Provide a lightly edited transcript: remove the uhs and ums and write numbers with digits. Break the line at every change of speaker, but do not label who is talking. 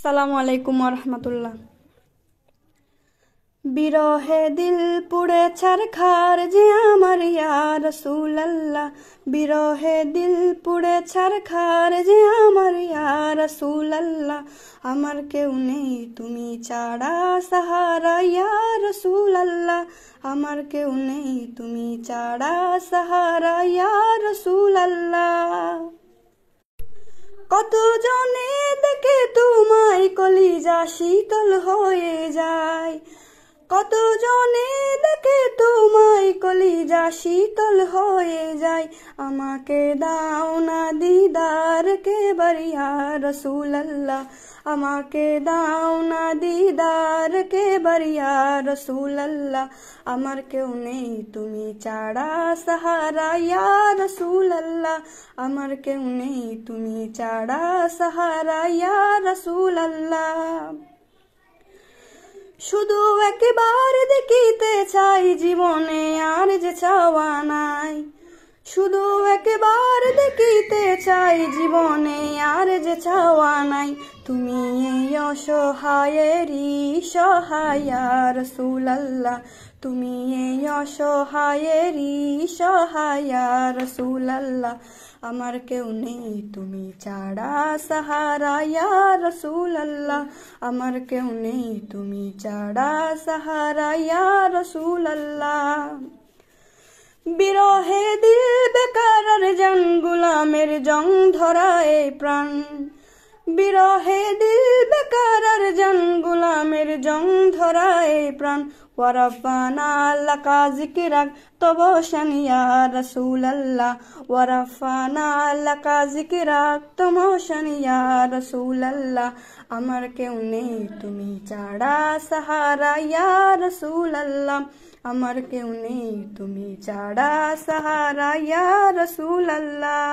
সালামু আলাইকুম রহমতুল্লাহ। বিরহে দিল পুড়ে ছারখার যে আমার ইয়া রাসূলুল্লাহ, বিরহে দিল পুড়ে ছারখার যে আমার ইয়া রাসূলুল্লাহ। আমার কেউ নেই তুমি ছাড়া সাহারা ইয়া রাসূলুল্লাহ, আমার কেউ নেই তুমি ছাড়া সাহারা ইয়া রাসূলুল্লাহ। কত জনে দেখে তোমায় কলিজা শীতল হয়ে যায়, কত জনে দেখে তোমায় কলিজা শীতল হয়ে যায়। আমাকে দাও না দিদার কেবার ইয়া রাসূলুল্লাহ, আমাকে দাও না দিদার কেবার ইয়া রাসূলুল্লাহ। আমার কেউ নেই তুমি ছাড়া সাহারা ইয়া রাসূলুল্লাহ, আমার কেউ নেই তুমি ছাড়া সাহারা ইয়া রাসূলুল্লাহ। শুধু একবার দেখিতে চাই জীবনে আর যে চাওয়া নাই, শুধু একবার দেখিতে চাই জীবনে আর যে চাওয়া নাই। তুমি এই অসহায়েরই সহায় ইয়া রাসূলুল্লাহ, তুমি এই অসহায়েরই সহায় ইয়া রাসূলুল্লাহ। আমার কেউ নেই তুমি ছাড়া সাহারা ইয়া রাসূলুল্লাহ, আমার কেউ নেই তুমি ছাড়া সাহারা ইয়া রাসূলুল্লাহ। বিরহে দিল বেকারার জান গোলামের জং ধরায় প্রাণ, বিরহে দিল বেকারার জান গোলামের জং ধরায় প্রাণ। ওয়ারাফানা লাকা যিকরাক তবশান ইয়া রাসূলুল্লাহ, ওয়ারাফানা লাকা যিকরাক তবশান ইয়া রাসূলুল্লাহ। আমার কেউ নেই তুমি ছাড়া সাহারা ইয়া রাসূলুল্লাহ, আমার কেউ নেই তুমি ছাড়া সাহারা ইয়া রাসূলুল্লাহ।